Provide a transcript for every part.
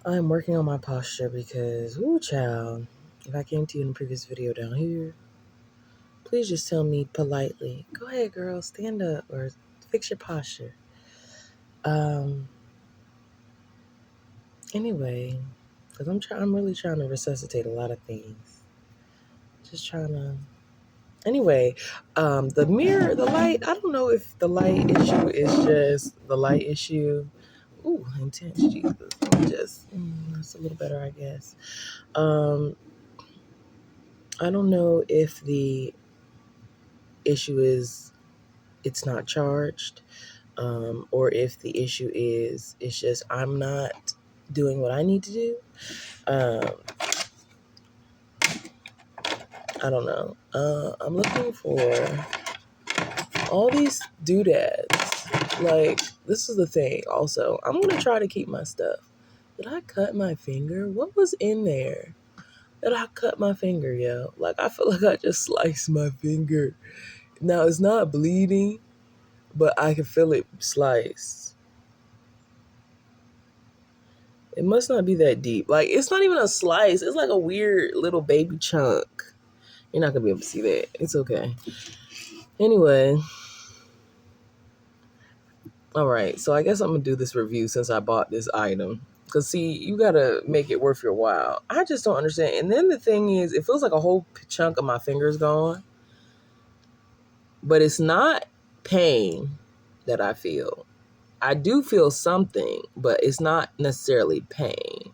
I'm working on my posture because, ooh, child, if I came to you in the previous video down here, please just tell me politely, go ahead, girl, stand up or fix your posture. Um, anyway, because I'm really trying to resuscitate a lot of things. Just trying to. Anyway, the light, I don't know if the light issue is just the light issue. Ooh, intense, Jesus. That's a little better, I guess. Um, I don't know if the issue is it's not charged, or if the issue is it's just I'm not doing what I need to do. Um, I don't know. I'm looking for all these doodads. Like, this is the thing. Also, I'm gonna try to keep my stuff. Did I cut my finger? What was in there? Did I cut my finger, yo? Like, I feel like I just sliced my finger. Now it's not bleeding, but I can feel it sliced. It must not be that deep. Like, it's not even a slice. It's like a weird little baby chunk. You're not gonna be able to see that. It's okay. Anyway. All right. So I guess I'm gonna do this review since I bought this item. Cause see, you gotta make it worth your while. I just don't understand. And then the thing is, it feels like a whole chunk of my finger's gone. But it's not pain that I feel. I do feel something, but it's not necessarily pain.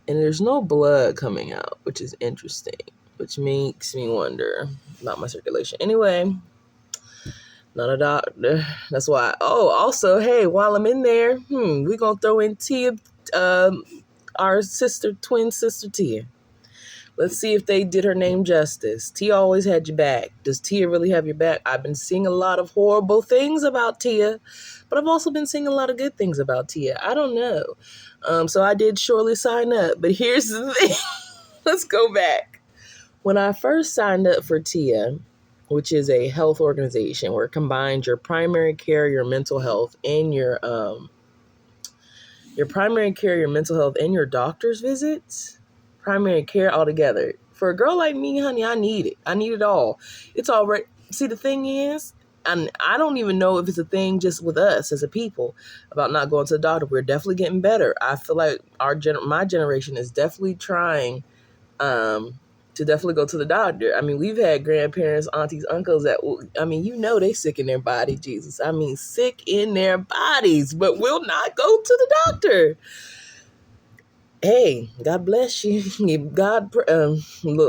And there's no blood coming out, which is interesting, which makes me wonder about my circulation. Anyway, not a doctor. That's why. Oh, also, hey, while I'm in there, we're going to throw in Tia, our twin sister Tia. Let's see if they did her name justice. Tia always had your back. Does Tia really have your back? I've been seeing a lot of horrible things about Tia, but I've also been seeing a lot of good things about Tia. I don't know. So I did surely sign up. But here's the thing. Let's go back. When I first signed up for Tia, which is a health organization where it combines your primary care, your mental health, and your primary care, your mental health, and your doctor's visits, primary care altogether. For a girl like me, honey, I need it. I need it all. It's all right. See, the thing is, and I don't even know if it's a thing just with us as a people about not going to the doctor. We're definitely getting better. I feel like my generation is definitely trying to definitely go to the doctor. I mean, we've had grandparents, aunties, uncles that, they sick in their body, Jesus. I mean, sick in their bodies, but will not go to the doctor. Hey, God bless you. Look,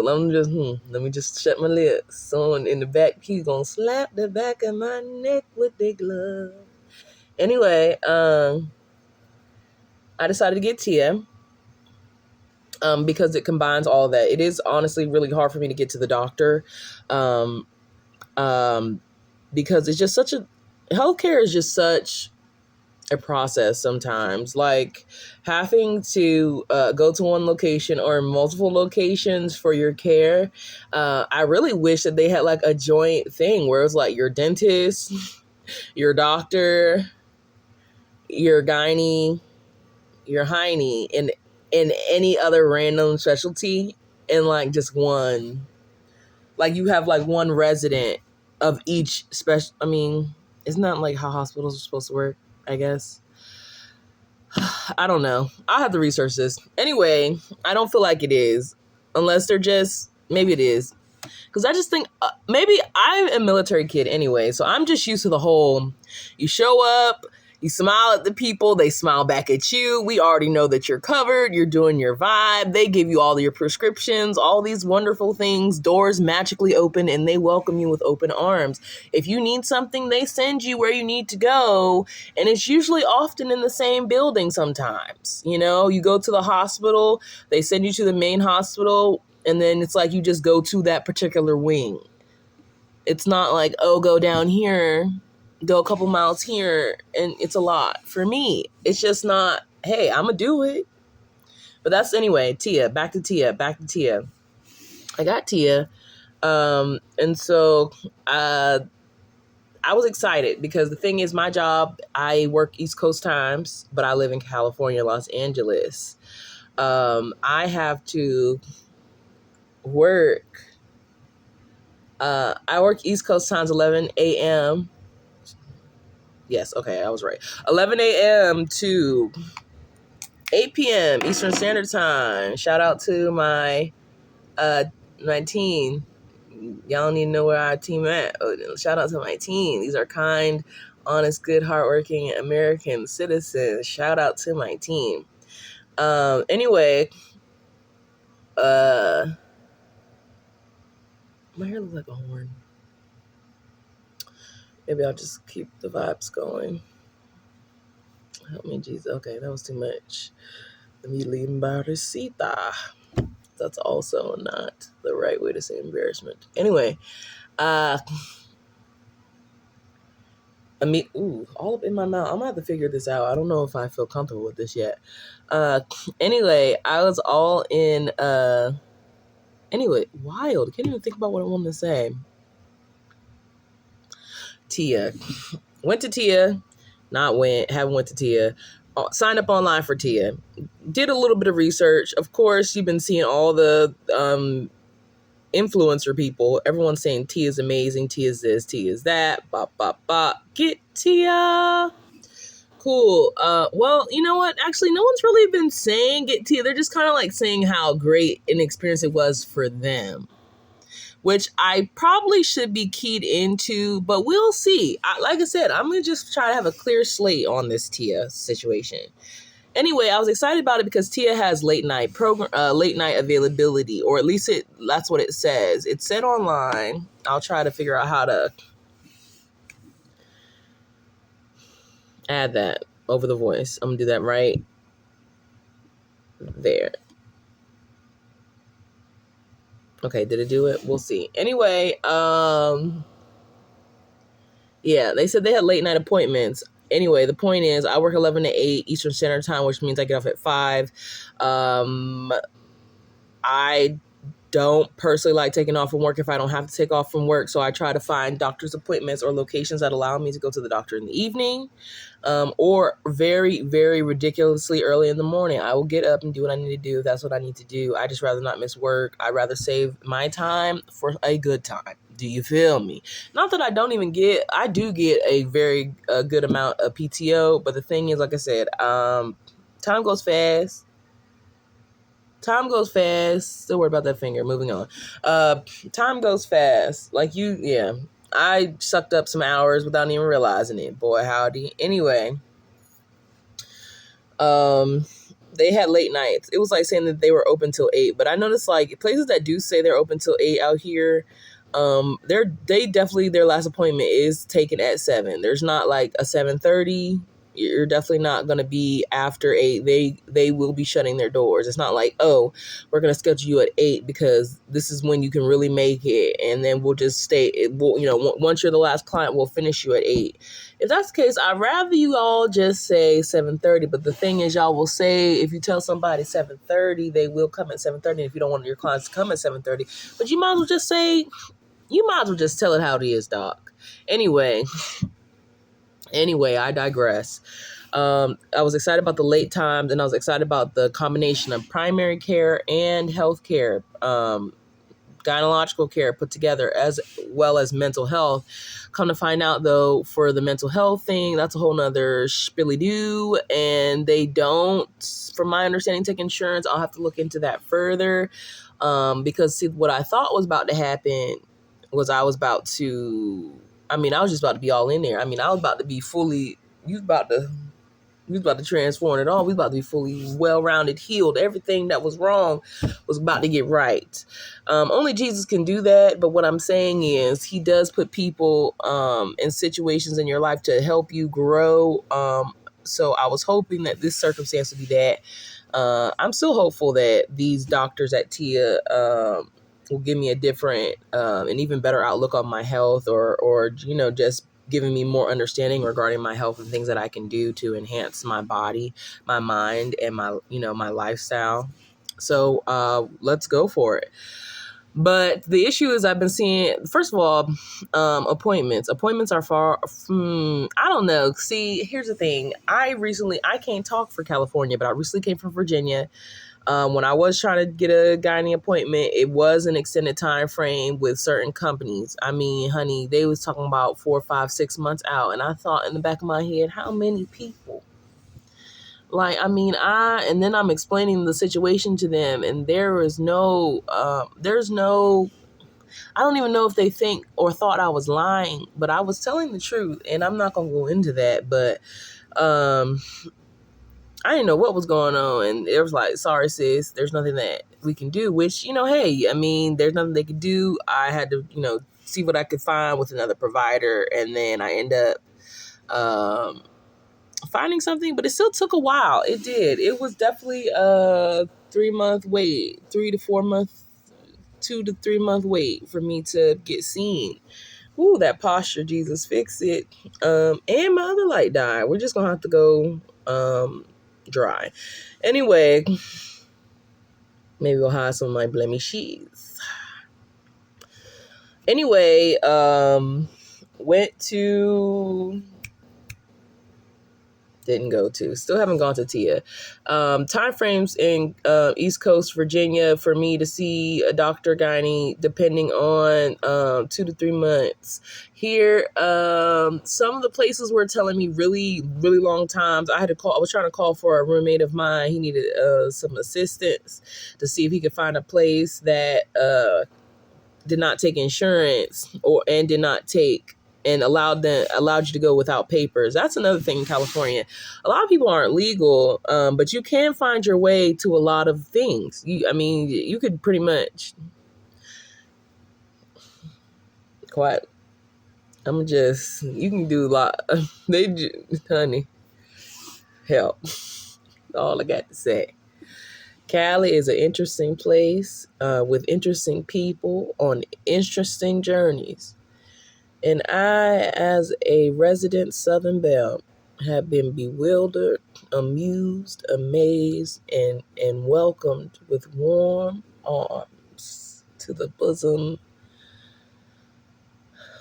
let me just shut my lips. Someone in the back, he's gonna slap the back of my neck with their glove. Anyway, I decided to get Tia. Because it combines all that. It is honestly really hard for me to get to the doctor, because it's just healthcare is just such a process sometimes. Like having to go to one location or multiple locations for your care. I really wish that they had like a joint thing where it's like your dentist, your doctor, your gynae, your hiney, and any other random specialty in like just one. Like you have like one resident of each special. I mean, it's not like how hospitals are supposed to work, I guess. I don't know. I'll have to research this. Anyway, I don't feel like it is. Unless maybe it is. Because I just think, maybe I'm a military kid anyway. So I'm just used to the whole, you show up, you smile at the people, they smile back at you. We already know that you're covered, you're doing your vibe. They give you all your prescriptions, all these wonderful things. Doors magically open and they welcome you with open arms. If you need something, they send you where you need to go. And it's usually often in the same building sometimes. You know, you go to the hospital, they send you to the main hospital, and then it's like you just go to that particular wing. It's not like, oh, go down here, go a couple miles here, and it's a lot. For me, it's just not, hey, I'm going to do it. But that's anyway, back to Tia. I got Tia. And so I I was excited because the thing is, my job, I work East Coast times, but I live in California, Los Angeles. I have to work. I work East Coast times 11 a.m. Yes, okay, I was right. 11 a.m. to 8 p.m. Eastern Standard Time. Shout out to my team. Y'all don't even know where our team at. Shout out to my team. These are kind, honest, good, hardworking American citizens. Shout out to my team. Anyway, my hair looks like a horn. Maybe I'll just keep the vibes going. Help me, Jesus. Okay, that was too much. Let me leave Embarrassita. That's also not the right way to say embarrassment. Anyway, all up in my mouth. I'm gonna have to figure this out. I don't know if I feel comfortable with this yet. Anyway, I was all in. Anyway, wild. Can't even think about what I wanted to say. Tia, went to Tia. Haven't went to Tia. Signed up online for Tia. Did a little bit of research. Of course, you've been seeing all the influencer people. Everyone's saying Tia is amazing. Tia is this. Tia is that. Bop, bop, bop. Get Tia. Cool. Well, you know what? Actually, no one's really been saying get Tia. They're just kind of like saying how great an experience it was for them, which I probably should be keyed into, but we'll see. Like I said, I'm going to just try to have a clear slate on this Tia situation. Anyway, I was excited about it because Tia has late night availability, or at least that's what it says. It said online. I'll try to figure out how to add that over the voice. I'm going to do that right there. Okay, did it do it? We'll see. Anyway, yeah, they said they had late night appointments. Anyway, the point is, I work 11 to 8 Eastern Standard Time, which means I get off at 5. I don't personally like taking off from work if I don't have to take off from work, so I try to find doctor's appointments or locations that allow me to go to the doctor in the evening, or very, very ridiculously early in the morning. I will get up and do what I need to do if that's what I need to do. I just rather not miss work. I'd rather save my time for a good time. Do you feel me? Not that I do get a very good amount of PTO, but the thing is, like I said, time goes fast. Time goes fast. Still worried about that finger. Moving on. Time goes fast. I sucked up some hours without even realizing it. Boy, howdy. Anyway, they had late nights. It was like saying that they were open till 8, but I noticed like places that do say they're open till 8 out here, they definitely, their last appointment is taken at 7. There's not like a 7:30. You're definitely not going to be after 8. They will be shutting their doors. It's not like, oh, we're going to schedule you at 8 because this is when you can really make it, and then we'll just stay. Once you're the last client, we'll finish you at 8. If that's the case, I'd rather you all just say 7:30. But the thing is, y'all will say, if you tell somebody 7:30, they will come at 7:30. If you don't want your clients to come at 7:30, but you might as well just tell it how it is, doc. Anyway, I digress. I was excited about the late times, and I was excited about the combination of primary care and health care, gynecological care put together, as well as mental health. Come to find out, though, for the mental health thing, that's a whole nother spilly-doo, and they don't, from my understanding, take insurance. I'll have to look into that further, because see, what I thought was about to happen was I was just about to be all in there. I was about to be fully, we was about to transform it all. We was about to be fully well-rounded, healed. Everything that was wrong was about to get right. Only Jesus can do that. But what I'm saying is he does put people in situations in your life to help you grow. So I was hoping that this circumstance would be that. I'm still hopeful that these doctors at Tia will give me a different and even better outlook on my health, or just giving me more understanding regarding my health and things that I can do to enhance my body, my mind, and my lifestyle. So let's go for it. But the issue is I've been seeing, first of all, appointments. Appointments are far from, I don't know. See, here's the thing. I can't talk for California, but I recently came from Virginia. When I was trying to get a gynae appointment, it was an extended time frame with certain companies. I mean, honey, they was talking about 4, 5, 6 months out. And I thought in the back of my head, how many people? Like, I mean, and then I'm explaining the situation to them, and there's no, I don't even know if they think or thought I was lying, but I was telling the truth, and I'm not going to go into that, but, I didn't know what was going on, and it was like, sorry, sis, there's nothing that we can do, which, hey, I mean, there's nothing they could do. I had to, see what I could find with another provider, and then I end up, finding something, but it still took a while. It did. It was definitely a 3-month wait, 3 to 4 month, 2 to 3 month wait for me to get seen. Ooh, that posture, Jesus, fix it. And my other light died. We're just gonna have to go dry. Anyway, maybe we'll hide some of my blemishes. Anyway, still haven't gone to Tia. Time frames in East Coast Virginia for me to see a doctor gynae, depending on 2 to 3 months. Here, some of the places were telling me really, really long times. I was trying to call for a roommate of mine. He needed some assistance to see if he could find a place that did not take insurance and did not take and allowed you to go without papers. That's another thing in California. A lot of people aren't legal, but you can find your way to a lot of things. You could pretty much quiet. You can do a lot. Honey, help. All I got to say. Cali is an interesting place with interesting people on interesting journeys. And I, as a resident Southern Belle, have been bewildered, amused, amazed, and welcomed with warm arms to the bosom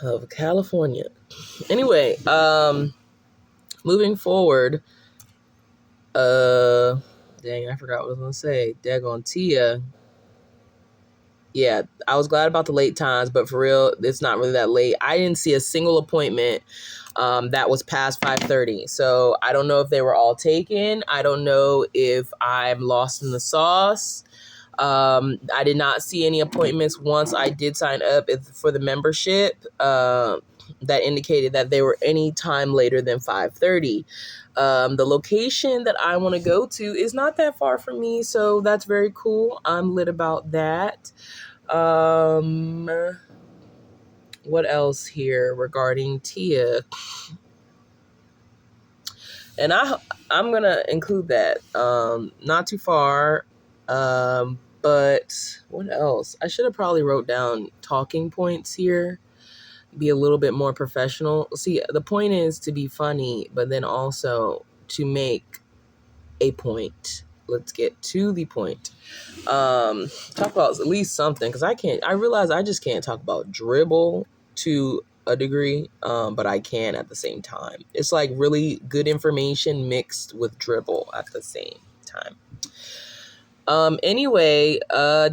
of California. Anyway, moving forward, dang, I forgot what I was going to say. Daggone Tia. Yeah, I was glad about the late times, but for real, it's not really that late. I didn't see a single appointment that was past 5:30. So I don't know if they were all taken. I don't know if I'm lost in the sauce. I did not see any appointments once I did sign up for the membership that indicated that they were any time later than 5:30. The location that I want to go to is not that far from me, so that's very cool. I'm lit about that. What else here regarding Tia? And I'm gonna include that. Not too far. But what else? I should have probably wrote down talking points here. Be a little bit more professional. See, the point is to be funny, but then also to make a point. Let's get to the point. Talk about at least something, because I realize I just can't talk about dribble to a degree, but I can at the same time. It's like really good information mixed with dribble at the same time. Anyway,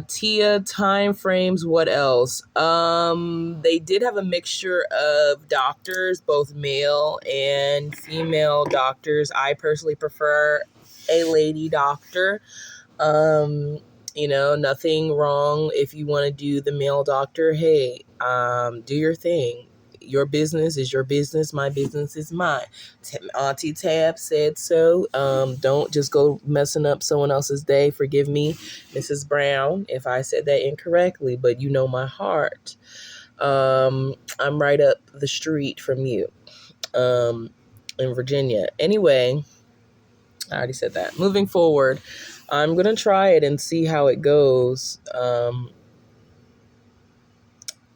Tia time frames, what else? They did have a mixture of doctors, both male and female doctors. I personally prefer a lady doctor. Nothing wrong if you want to do the male doctor. Hey, do your thing. Your business is your business. My business is mine. Auntie Tab said so. Don't just go messing up someone else's day. Forgive me, Mrs. Brown, if I said that incorrectly, but you know my heart. I'm right up the street from you in Virginia. Anyway, I already said that. Moving forward, I'm going to try it and see how it goes.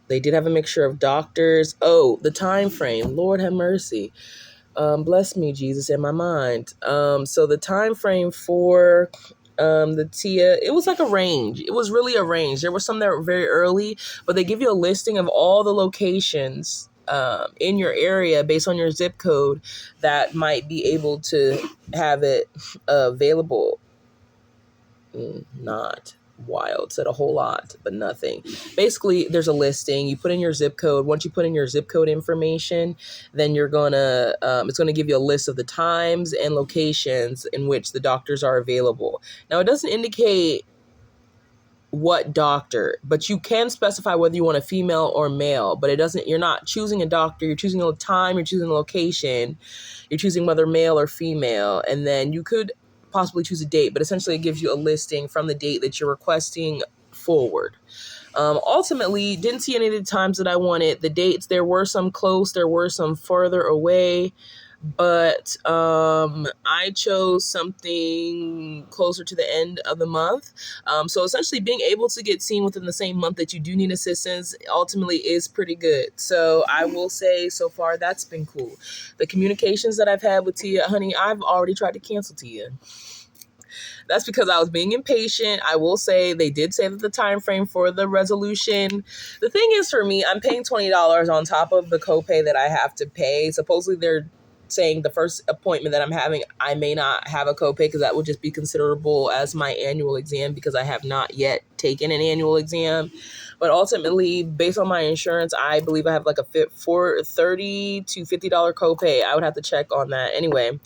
They did have a mixture of doctors. Oh, the time frame. Lord have mercy. Bless me, Jesus, in my mind. So the time frame for the Tia, it was like a range. It was really a range. There were some that were very early, but they give you a listing of all the locations in your area based on your zip code that might be able to have it available. Not wild, said a whole lot, but nothing. Basically, there's a listing. You put in your zip code. Once you put in your zip code information, then you're gonna it's gonna give you a list of the times and locations in which the doctors are available. Now, it doesn't indicate what doctor, but you can specify whether you want a female or male, but it doesn't, you're not choosing a doctor, you're choosing a time, you're choosing a location, you're choosing whether male or female, and then you could possibly choose a date, but essentially it gives you a listing from the date that you're requesting forward. Ultimately, didn't see any of the times that I wanted. The dates, there were some close, there were some further away, but I chose something closer to the end of the month. So essentially being able to get seen within the same month that you do need assistance ultimately is pretty good. So I will say so far that's been cool. The communications that I've had with Tia, honey, I've already tried to cancel Tia. That's because I was being impatient. I will say they did say that the time frame for the resolution. The thing is, for me, I'm paying $20 on top of the copay that I have to pay. Supposedly they're saying the first appointment that I'm having, I may not have a copay because that would just be considerable as my annual exam because I have not yet taken an annual exam. But ultimately, based on my insurance, I believe I have like a $30 to $50 copay. I would have to check on that. Anyway,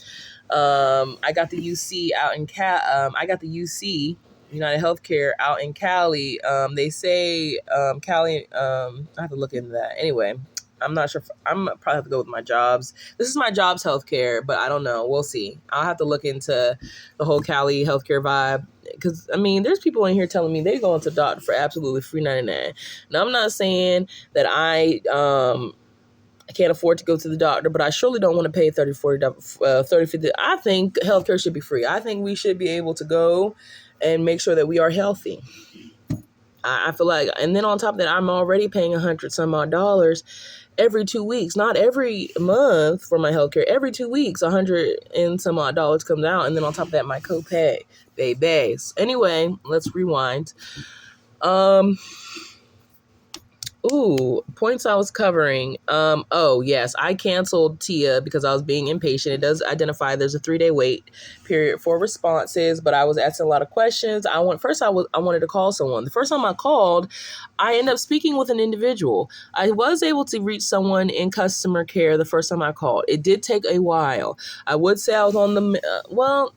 I got the UC out in I got the UC United Healthcare out in Cali. They say Cali. I have to look into that. Anyway, I'm not sure. I'm probably have to go with my jobs. This is my job's healthcare, but I don't know. We'll see. I'll have to look into the whole Cali healthcare vibe. Because, I mean, there's people in here telling me they go into doctor for absolutely free 99. Now, I'm not saying that I can't afford to go to the doctor, but I surely don't want to pay $30, $40, $30, $50. I think healthcare should be free. I think we should be able to go and make sure that we are healthy. I feel like, and then on top of that, I'm already paying $100 some odd every 2 weeks, not every month for my healthcare. Every 2 weeks, $100 and some odd comes out, and then on top of that, my copay, baby. Anyway, let's rewind. Points I was covering. Yes, I canceled Tia because I was being impatient. It does identify there's a 3-day wait period for responses, but I was asking a lot of questions. I wanted to call someone. The first time I called, I ended up speaking with an individual. I was able to reach someone in customer care the first time I called. It did take a while. I would say I was on the,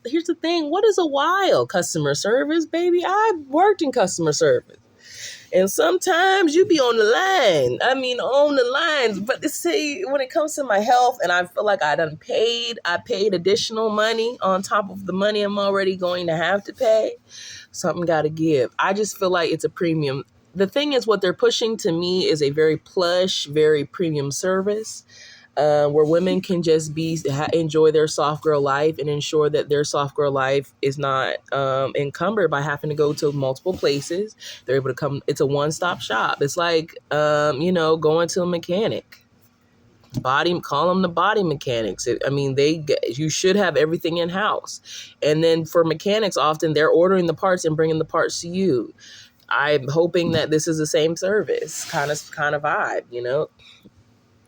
here's the thing. What is a while? Customer service, baby. I worked in customer service. And sometimes you be on the line. I mean, on the lines. But see, when it comes to my health, and I feel like I paid additional money on top of the money I'm already going to have to pay. Something got to give. I just feel like it's a premium. The thing is, what they're pushing to me is a very plush, very premium service. Where women can just enjoy their soft girl life and ensure that their soft girl life is not encumbered by having to go to multiple places. They're able to come. It's a one-stop shop. It's like, going to a mechanic. Call them the body mechanics. You should have everything in-house. And then for mechanics, often they're ordering the parts and bringing the parts to you. I'm hoping that this is the same service, kind of vibe,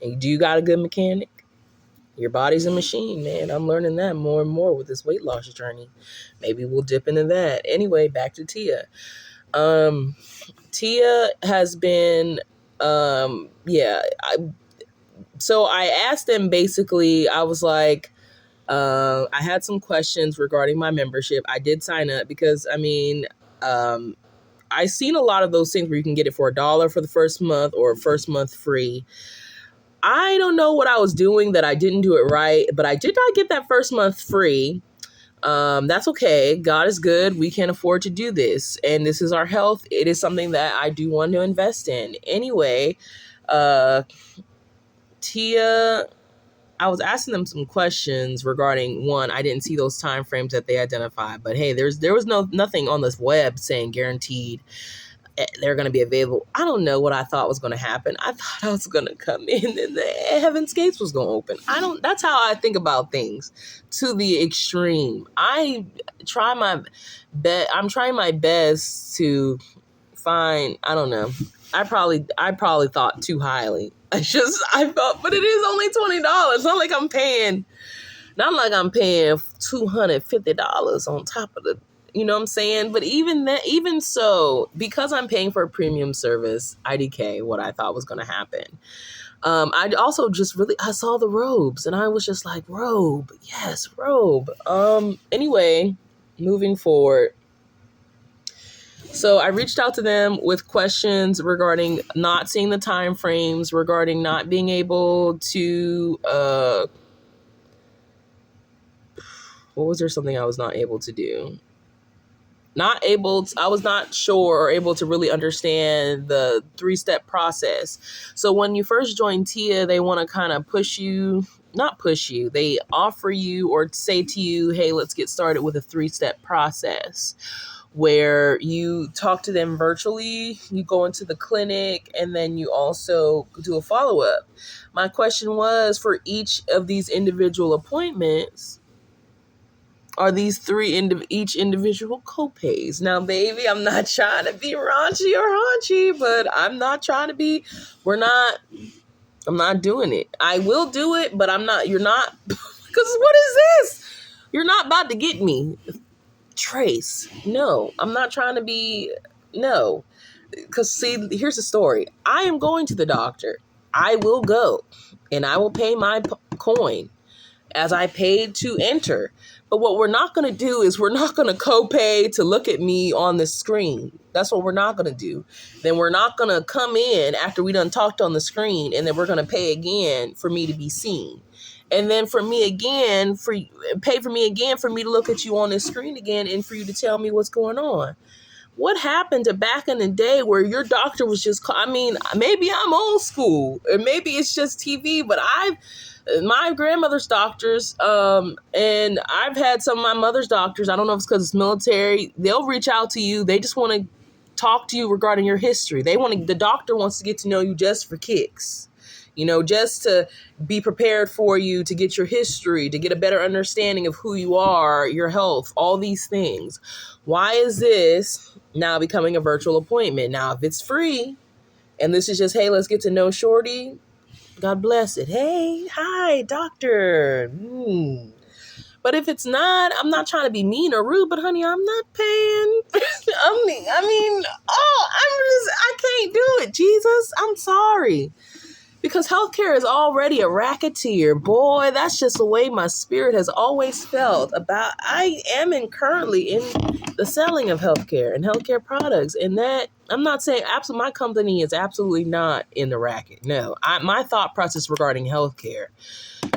And do you got a good mechanic? Your body's a machine, man. I'm learning that more and more with this weight loss journey. Maybe we'll dip into that. Anyway, back to Tia. Tia has been, so I asked them basically, I was like, I had some questions regarding my membership. I did sign up because, I've seen a lot of those things where you can get it for $1 for the first month or first month free. I don't know what I was doing that I didn't do it right, but I did not get that first month free. That's okay. God is good. We can afford to do this. And this is our health. It is something that I do want to invest in. Anyway, Tia, I was asking them some questions regarding one, I didn't see those time frames that they identified, but hey, there was nothing on this web saying guaranteed. they're going to be available. I don't know what I thought was going to happen. I thought I was going to come in and the Heaven's Gates was going to open. That's how I think about things to the extreme. I'm trying my best to find, I don't know. I probably thought too highly. I felt, but it is only $20. Not like I'm paying $250 on top of the, you know what I'm saying? But even so, because I'm paying for a premium service, IDK, what I thought was going to happen. I also I saw the robes and I was just like, robe. Yes, robe. Anyway, moving forward. So I reached out to them with questions regarding not seeing the time frames, regarding not being able to, what was there something I was not able to do? I was not sure or able to really understand the 3-step process. So when you first join TIA, they want to kind of not push you. They offer you or say to you, hey, let's get started with a 3-step process where you talk to them virtually, you go into the clinic, and then you also do a follow-up. My question was, for each of these individual appointments, are these each individual copays? Now, baby, I'm not trying to be raunchy or haunchy, but I'm not doing it. I will do it, but you're not, because what is this? You're not about to get me. Trace. No, I'm not trying to be, no. Because see, here's the story. I am going to the doctor. I will go and I will pay my coin as I paid to enter. But what we're not going to do is we're not going to copay to look at me on the screen. That's what we're not going to do. Then we're not going to come in after we done talked on the screen and then we're going to pay again for me to be seen. And then pay for me again for me to look at you on the screen again and for you to tell me what's going on. What happened to back in the day where your doctor was just, maybe I'm old school or maybe it's just TV, but my grandmother's doctors, and I've had some of my mother's doctors, I don't know if it's because it's military, they'll reach out to you. They just want to talk to you regarding your history. The doctor wants to get to know you just for kicks, just to be prepared for you, to get your history, to get a better understanding of who you are, your health, all these things. Why is this now becoming a virtual appointment? Now, if it's free and this is just, hey, let's get to know Shorty, God bless it. Hey, hi, doctor. But if it's not, I'm not trying to be mean or rude, but honey, I'm not paying. I can't do it, Jesus. I'm sorry. Because healthcare is already a racketeer. Boy, that's just the way my spirit has always felt about. I am currently in the selling of healthcare and healthcare products. And that, I'm not saying my company is absolutely not in the racket. No, my thought process regarding healthcare,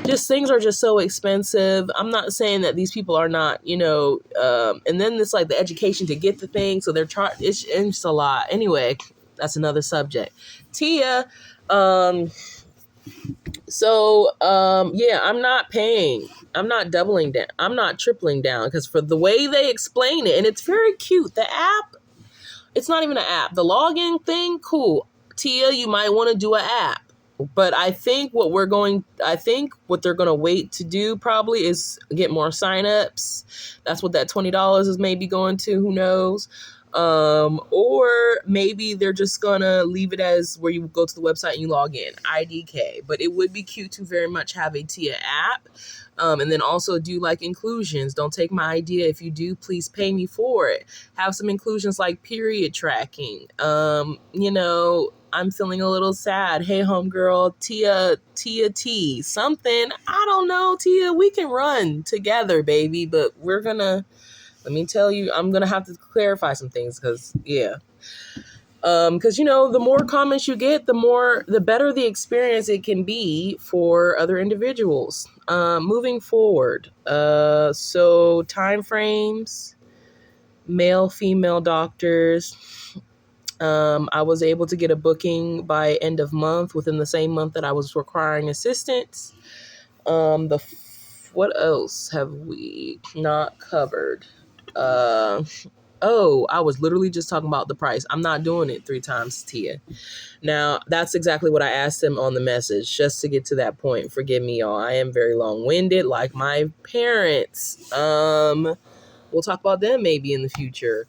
just things are just so expensive. I'm not saying that these people are not, and then it's like the education to get the thing. So they're it's a lot. Anyway, that's another subject. Tia, I'm not paying. I'm not doubling down. I'm not tripling down because for the way they explain it, and it's very cute. The app, it's not even an app. The login thing, cool. Tia, you might want to do an app. But I think what they're going to wait to do probably is get more signups. That's what that $20 is maybe going to, who knows? Or maybe they're just gonna leave it as where you go to the website and you log in, IDK. But it would be cute to very much have a TIA app. And then also do like inclusions. Don't take my idea. If you do, please pay me for it. Have some inclusions like period tracking. I'm feeling a little sad. Hey, homegirl, Tia T, something. I don't know, Tia. We can run together, baby. But let me tell you, I'm going to have to clarify some things because, yeah. Because, the more comments you get, the better the experience it can be for other individuals. Moving forward. So time frames, male, female doctors. I was able to get a booking by end of month within the same month that I was requiring assistance. What else have we not covered? oh, I was literally just talking about the price. I'm not doing it 3 times, Tia. Now, that's exactly what I asked him on the message, just to get to that point. Forgive me, y'all. I am very long-winded, like my parents. We'll talk about them maybe in the future.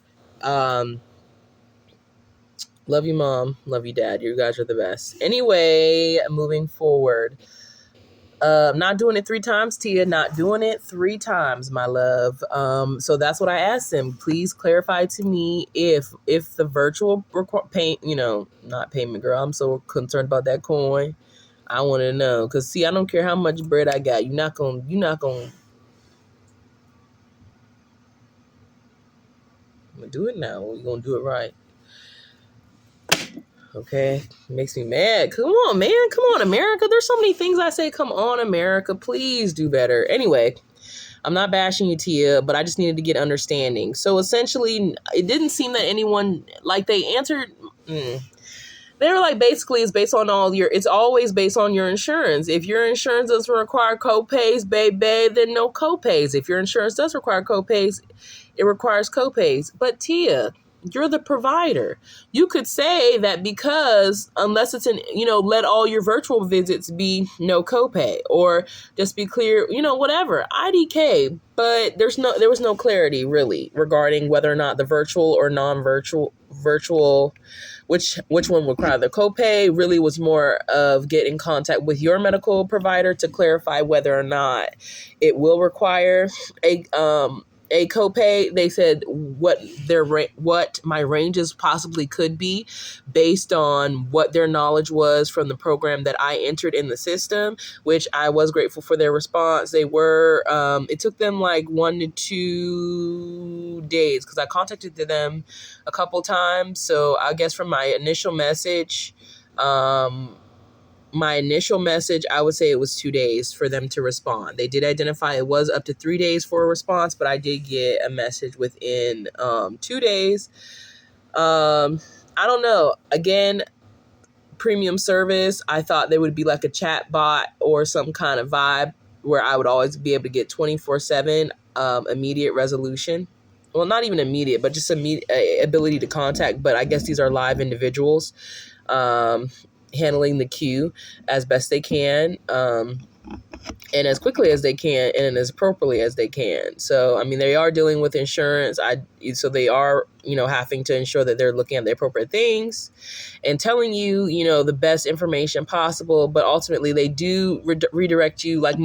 Love you, Mom. Love you, Dad. You guys are the best. Anyway, moving forward. Not doing it 3 times, Tia. Not doing it 3 times, my love. So that's what I asked him. Please clarify to me if the virtual not payment, girl. I'm so concerned about that coin. I want to know, cause see, I don't care how much bread I got. You're not gonna. I'm gonna do it now. We're gonna do it right. Okay, makes me mad. Come on, man. Come on, America. There's so many things I say. Come on, America. Please do better. Anyway, I'm not bashing you, Tia, but I just needed to get understanding. So essentially, it didn't seem that anyone, like, they answered. They were like, basically, it's always based on your insurance. If your insurance doesn't require co-pays, baby, then no co-pays. If your insurance does require co-pays, it requires co-pays. But Tia, you're the provider. You could say that because unless it's let all your virtual visits be no copay, or just be clear, whatever, IDK. But there was no clarity really regarding whether or not the virtual or virtual, which one would require the copay. Really was more of get in contact with your medical provider to clarify whether or not it will require a copay. They said what my ranges possibly could be based on what their knowledge was from the program that I entered in the system, which I was grateful for their response. They were, it took them like 1 to 2 days because I contacted them a couple times. So I guess from my initial message, I would say it was 2 days for them to respond. They did identify it was up to 3 days for a response, but I did get a message within 2 days. I don't know. Again, premium service, I thought there would be like a chat bot or some kind of vibe where I would always be able to get 24/7 immediate resolution. Well, not even immediate, but just ability to contact. But I guess these are live individuals. Handling the queue as best they can, and as quickly as they can, and as appropriately as they can. So, I mean, they are dealing with insurance. So they are, having to ensure that they're looking at the appropriate things and telling you, the best information possible. But ultimately, they do redirect you, like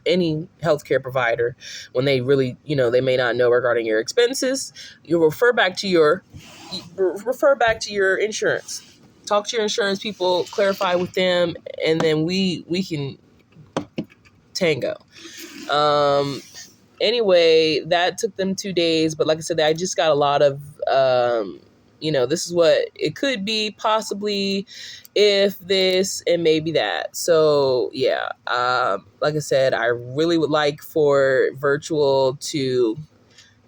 any healthcare provider, when they really, they may not know regarding your expenses. You'll refer back to your insurance. Talk to your insurance people, clarify with them, and then we can tango. Anyway, that took them 2 days, but like I said, I just got a lot of, this is what it could be, possibly, if this and maybe that. So yeah, like I said, I really would like for virtual to,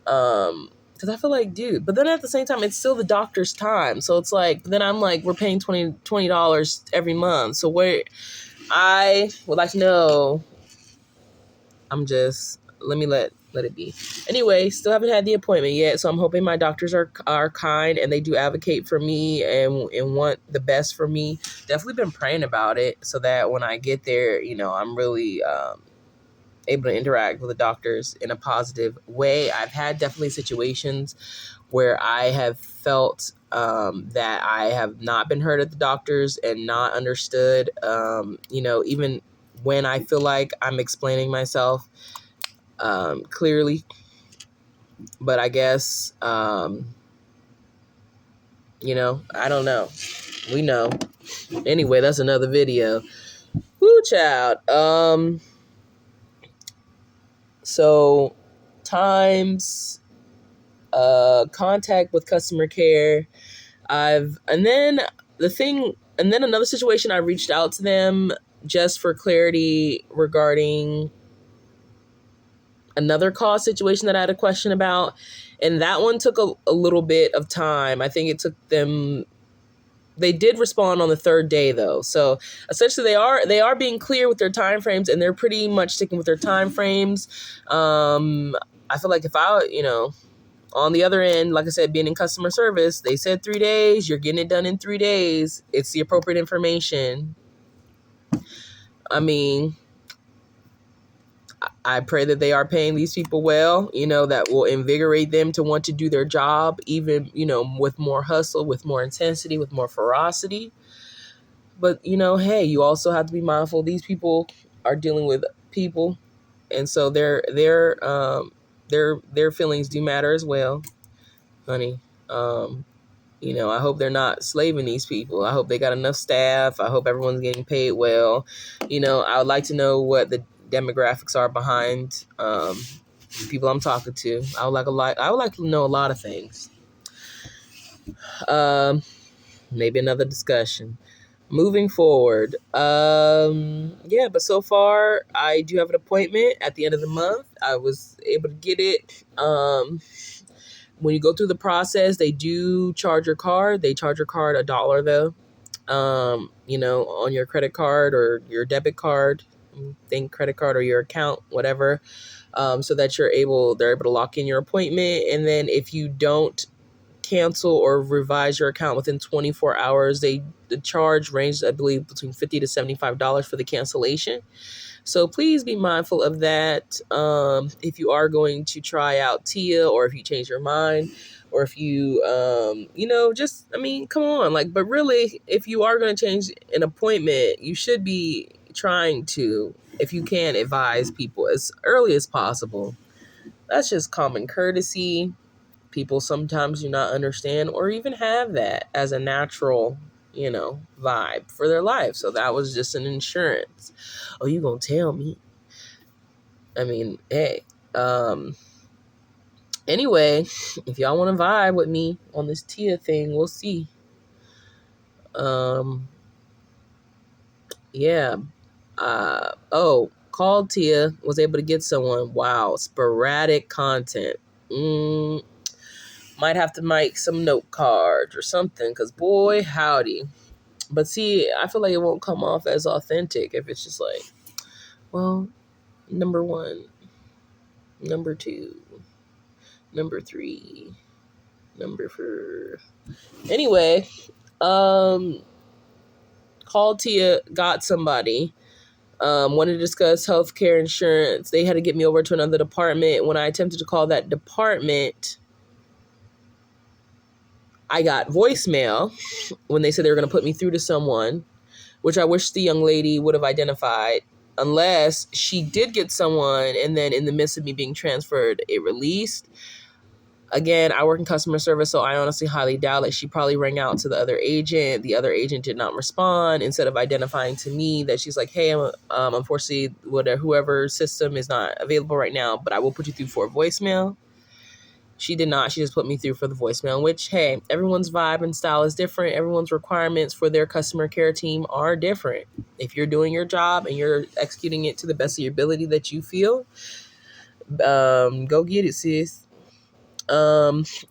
because I feel like, dude, but then at the same time, it's still the doctor's time. So it's like, then I'm like, we're paying $20 every month. So I would like to know, let me let it be. Anyway, still haven't had the appointment yet. So I'm hoping my doctors are kind and they do advocate for me and want the best for me. Definitely been praying about it so that when I get there, I'm really, able to interact with the doctors in a positive way. I've had definitely situations where I have felt that I have not been heard at the doctors and not understood, even when I feel like I'm explaining myself clearly. But I guess, I don't know. We know. Anyway, that's another video. Woo, child. So times, contact with customer care. And then another situation, I reached out to them just for clarity regarding another call situation that I had a question about. And that one took a little bit of time. I think it took them, they did respond on the 3rd day though. So essentially they are being clear with their time frames, and they're pretty much sticking with their time frames. I feel like if I, on the other end, like I said, being in customer service, they said 3 days. You're getting it done in 3 days. It's the appropriate information. I mean, I pray that they are paying these people well, that will invigorate them to want to do their job, even, with more hustle, with more intensity, with more ferocity. But, hey, you also have to be mindful. These people are dealing with people. And so their feelings do matter as well, honey. I hope they're not slaving these people. I hope they got enough staff. I hope everyone's getting paid well. I would like to know what the demographics are behind people I'm talking to. I would like to know a lot of things. Maybe another discussion. Moving forward. But so far I do have an appointment at the end of the month. I was able to get it. When you go through the process, they do charge your card. They charge your card $1 though. On your credit card or your debit card, think credit card or your account, whatever, so that they're able to lock in your appointment. And then if you don't cancel or revise your account within 24 hours, the charge ranges, I believe, between $50 to $75 for the cancellation. So please be mindful of that. If you are going to try out Tia, or if you change your mind, or if you, come on. But really, if you are going to change an appointment, you should be trying to, if you can, advise people as early as possible. That's just common courtesy. People sometimes do not understand or even have that as a natural, vibe for their life. So that was just an insurance. Oh, you gonna tell me? I mean, hey. Anyway, if y'all want to vibe with me on this Tia thing, we'll see. Yeah. Called Tia, was able to get someone. Wow, sporadic content. Might have to make some note cards or something, because boy, howdy. But see, I feel like it won't come off as authentic if it's just like, well, number 1, number 2, number 3, number 4. Anyway, called Tia, got somebody. Wanted to discuss healthcare insurance. They had to get me over to another department. When I attempted to call that department, I got voicemail when they said they were going to put me through to someone, which I wish the young lady would have identified, unless she did get someone and then in the midst of me being transferred, it released. Again, I work in customer service, so I honestly highly doubt it. She probably rang out to the other agent. The other agent did not respond. Instead of identifying to me that she's like, hey, unfortunately, whoever system is not available right now, but I will put you through for a voicemail. She did not. She just put me through for the voicemail, which, hey, everyone's vibe and style is different. Everyone's requirements for their customer care team are different. If you're doing your job and you're executing it to the best of your ability that you feel, go get it, sis.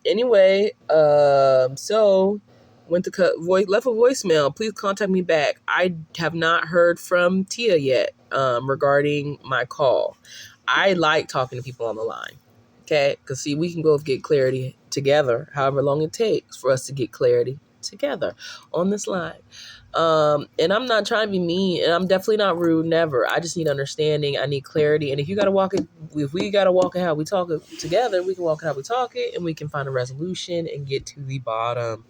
Anyway, so went to left a voicemail. Please contact me back. I have not heard from Tia yet, regarding my call. I like talking to people on the line. Okay, because see, we can both get clarity together, however long it takes for us to get clarity together on this line. And I'm not trying to be mean, and I'm definitely not rude, never. I just need understanding. I need clarity. And if we gotta walk it how we talk it together, we can walk it how we talk it, and we can find a resolution and get to the bottom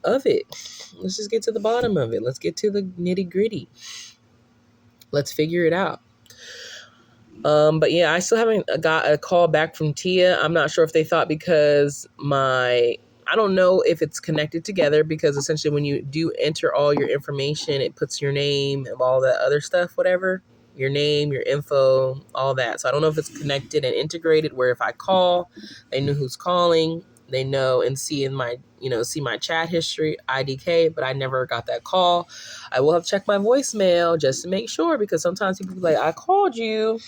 of it. Let's just get to the bottom of it. Let's get to the nitty gritty. Let's figure it out. But yeah, I still haven't got a call back from Tia. I'm not sure if they thought because I don't know if it's connected together, because essentially when you do enter all your information, it puts your name and all that other stuff, whatever, your name, your info, all that. So I don't know if it's connected and integrated where if I call, they know who's calling, they know and see in my, see my chat history, IDK, but I never got that call. I will have checked my voicemail just to make sure, because sometimes people be like, I called you.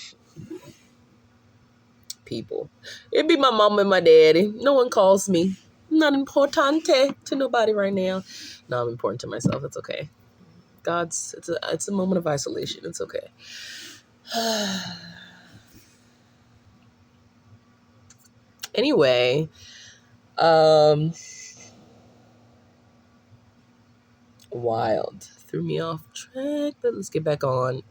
People. It'd be my mom and my daddy. No one calls me. I'm not importante to nobody right now. No, I'm important to myself. It's okay. It's a moment of isolation. It's okay. Anyway, um, wild. Threw me off track, but let's get back on.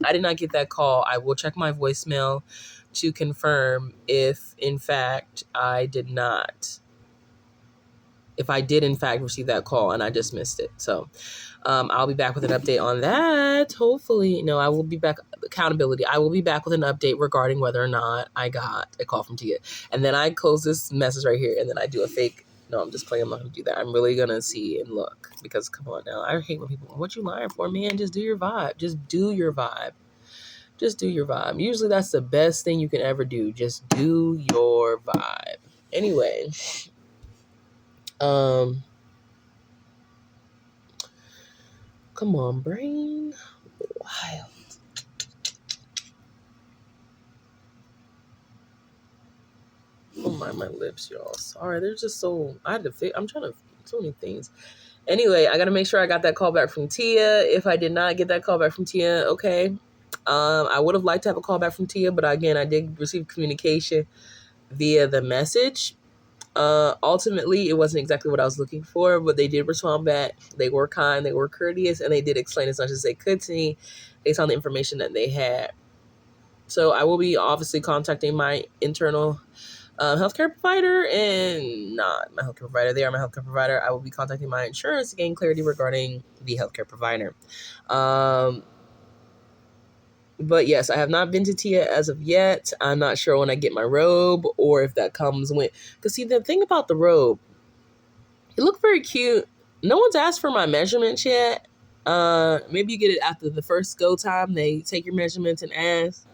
I did not get that call. I will check my voicemail to confirm if, in fact, I did not. If I did, in fact, receive that call and I just missed it. So I'll be back with an update on that. Hopefully, no, I will be back. Accountability. I will be back with an update regarding whether or not I got a call from Tia. And then I close this message right here and then I do a fake. No, I'm just playing. I'm not going to do that. I'm really going to see and look because come on now. I hate when people, what you lying for, man? Just do your vibe. Just do your vibe. Just do your vibe. Usually that's the best thing you can ever do. Just do your vibe. Anyway, come on, brain. Wild. Oh my lips, y'all. Sorry, they're just so. I had to fit. I'm trying to. So many things. Anyway, I got to make sure I got that call back from Tia. If I did not get that call back from Tia, okay. I would have liked to have a call back from Tia, but again, I did receive communication via the message. Ultimately, it wasn't exactly what I was looking for, but they did respond back. They were kind, they were courteous, and they did explain as much as they could to me based on the information that they had. So I will be obviously contacting my internal healthcare provider and not my healthcare provider. They are my healthcare provider. I will be contacting my insurance to gain clarity regarding the healthcare provider. But yes, I have not been to Tia as of yet. I'm not sure when I get my robe or if that comes when. Because see, the thing about the robe, it looked very cute. No one's asked for my measurements yet. Maybe you get it after the first go time. They take your measurements and ask.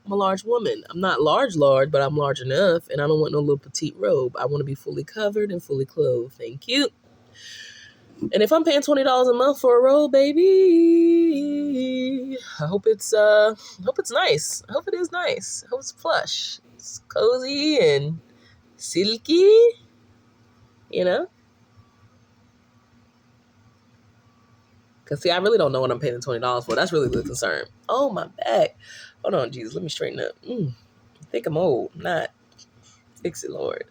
I'm a large woman. I'm not large, but I'm large enough, and I don't want no little petite robe. I want to be fully covered and fully clothed. Thank you. And if I'm paying $20 a month for a robe, baby, I hope it's nice. I hope it is nice. I hope it's plush. It's cozy and silky, you know? Because, see, I really don't know what I'm paying the $20 for. That's really the concern. Oh, my back. Hold on, Jesus. Let me straighten up. I think I'm old. Not. Fix it, Lord.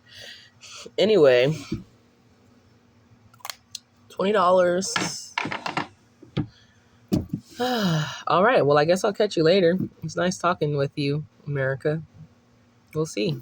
Anyway, $20. All right. Well, I guess I'll catch you later. It's nice talking with you, America. We'll see.